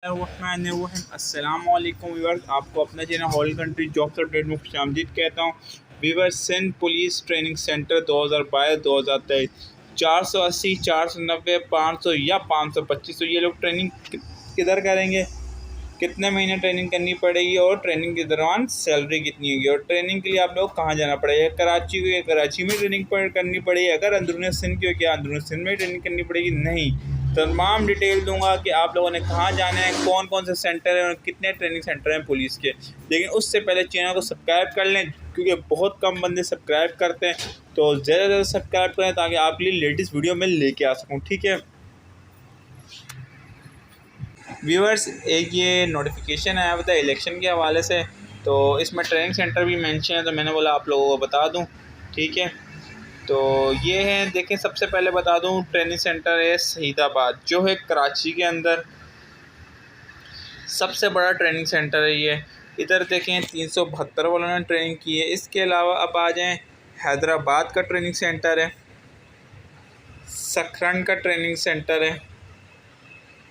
अस्सलामुअलैकुम व्यूअर्स, आपको अपना channel whole country jobs update में खुशामदीद कहता हूँ। Viewers, Sindh police training centre 2022-2023 480, 490, 500 या 525 ये लोग ट्रेनिंग किधर करेंगे, कितने महीने ट्रेनिंग करनी पड़ेगी और ट्रेनिंग के दौरान सैलरी कितनी होगी और ट्रेनिंग के लिए आप लोग कहाँ जाना पड़ेगा। कराची को कराची में ट्रेनिंग करनी पड़ेगी, अगर अंदरूनी सिंध की हो क्या अंदरूनी सिंध में ट्रेनिंग करनी पड़ेगी। नहीं, तमाम डिटेल दूंगा कि आप लोगों ने कहाँ जाना है, कौन कौन से सेंटर हैं और कितने ट्रेनिंग सेंटर हैं पुलिस के। लेकिन उससे पहले चैनल को सब्सक्राइब कर लें, क्योंकि बहुत कम बंदे सब्सक्राइब करते हैं, तो ज़्यादा से ज़्यादा सब्सक्राइब करें ताकि आपके लिए लेटेस्ट वीडियो मैं लेके आ सकूँ। ठीक है व्यूअर्स, एक ये नोटिफिकेशन आया हुआ था इलेक्शन के हवाले से, तो इसमें ट्रेनिंग सेंटर भी मेंशन है, तो मैंने बोला आप लोगों को बता दूं। ठीक है, तो ये है, देखें सबसे पहले बता दूं, ट्रेनिंग सेंटर है शहीदाबाद, जो है कराची के अंदर सबसे बड़ा ट्रेनिंग सेंटर है ये। इधर देखें 372 वालों ने ट्रेनिंग की है। इसके अलावा अब आ जाएँ, हैदराबाद का ट्रेनिंग सेंटर है, सखरन का ट्रेनिंग सेंटर है,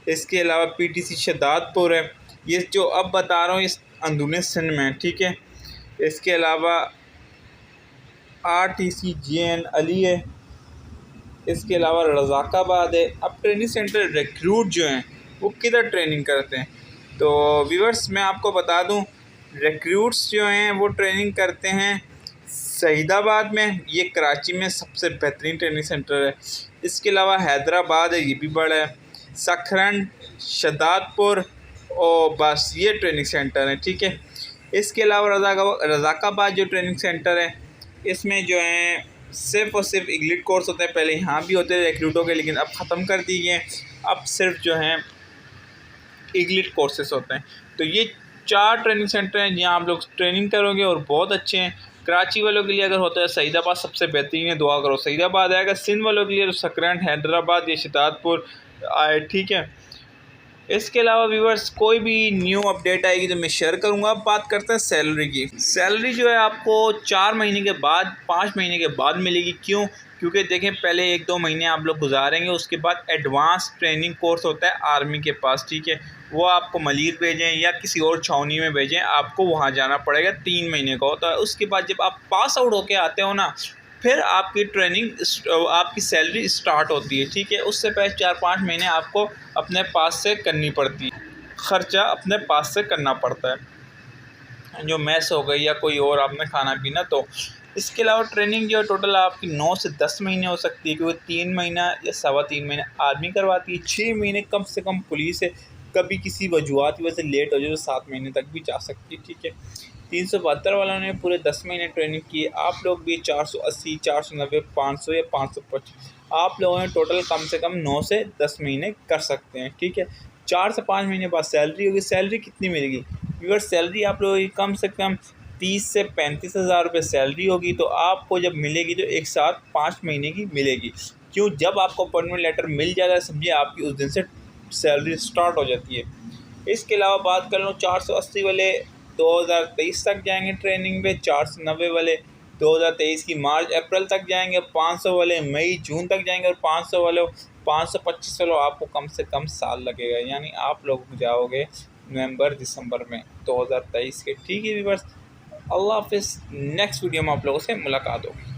इसके अलावा पीटीसी शहदादपुर है। ये जो अब बता रहा हूँ इस अंदरूनी सिंध में। ठीक है, इसके अलावा आरटीसी जेएन अली है, इसके अलावा रज़ाकाबाद है। अब ट्रेनिंग सेंटर रिक्रूट जो हैं वो किधर ट्रेनिंग करते हैं, तो व्यूअर्स मैं आपको बता दूं, रिक्रूट्स जो हैं वो ट्रेनिंग करते हैं शहीदाबाद में, ये कराची में सबसे बेहतरीन ट्रेनिंग सेंटर है। इसके अलावा हैदराबाद है, ये भी बड़ा है, सखरन, शहदादपुर और बस ये ट्रेनिंग सेंटर है। ठीक है, इसके अलावा रज़ाकाबाद जो ट्रेनिंग सेंटर है, इसमें जो है सिर्फ़ और सिर्फ इग्लिट कोर्स होते हैं। पहले यहाँ भी होते थे रिक्रूटों के, लेकिन अब ख़त्म कर दिए गए। अब सिर्फ जो हैं इग्लिट कोर्सेस होते हैं। तो ये 4 ट्रेनिंग सेंटर हैं जहाँ आप लोग ट्रेनिंग करोगे और बहुत अच्छे हैं। कराची वालों के लिए अगर होता है शहीदाबाद सबसे बेहतरीन है, दुआ करो शहीदाबाद आएगा। सिंध वालों के लिए तो सकरन, हैदराबाद या शहदादपुर आए। ठीक है, इसके अलावा व्यूवर्स कोई भी न्यू अपडेट आएगी तो मैं शेयर करूंगा। अब बात करते हैं सैलरी की। सैलरी जो है आपको 4 महीने के बाद, 5 महीने के बाद मिलेगी। क्यों? क्योंकि देखें पहले 1-2 महीने आप लोग गुजारेंगे, उसके बाद एडवांस ट्रेनिंग कोर्स होता है आर्मी के पास। ठीक है, वो आपको मलीर भेजें या किसी और छावनी में भेजें, आपको वहाँ जाना पड़ेगा, 3 महीने का होता है। उसके बाद जब आप पास आउट होके आते हो ना, फिर आपकी ट्रेनिंग, आपकी सैलरी स्टार्ट होती है। ठीक है, उससे पहले 4-5 महीने आपको अपने पास से करनी पड़ती है, ख़र्चा अपने पास से करना पड़ता है, जो मैस हो गई या कोई और आपने खाना पीना। तो इसके अलावा ट्रेनिंग जो टोटल आपकी 9 से 10 महीने हो सकती है, क्योंकि 3 महीना या 3.25 महीने आर्मी करवाती है, 6 महीने कम से कम पुलिस है। कभी किसी वजूहत की वजह से लेट हो जाए तो 7 महीने तक भी जा सकती है। ठीक है, 372 वालों ने पूरे 10 महीने ट्रेनिंग की है। आप लोग भी 480, 490, 500 या 525 आप लोगों ने टोटल कम से कम 9 से 10 महीने कर सकते हैं। ठीक है, 4 से 5 महीने बाद सैलरी होगी। सैलरी कितनी मिलेगी व्यूअर? सैलरी आप लोगों की कम से कम 30 से 35 हज़ार रुपये सैलरी होगी। तो आपको जब मिलेगी तो एक साथ 5 महीने की मिलेगी। क्यों? जब आपको अपॉइंटमेंट लेटर मिल जाता है, समझिए आपकी उस दिन से सैलरी स्टार्ट हो जाती है। इसके अलावा बात कर लो, 480 वाले 2023 तक जाएंगे ट्रेनिंग पे, 490 वाले 2023 की मार्च अप्रैल तक जाएंगे, 500 वाले मई जून तक जाएंगे और 500 वाले 525 वालों आपको कम से कम साल लगेगा, यानी आप लोग जाओगे नवंबर दिसंबर में 2023 के। ठीक है व्यूअर्स, अल्लाह हाफिज़। नेक्स्ट वीडियो में आप लोगों से मुलाकात होगी।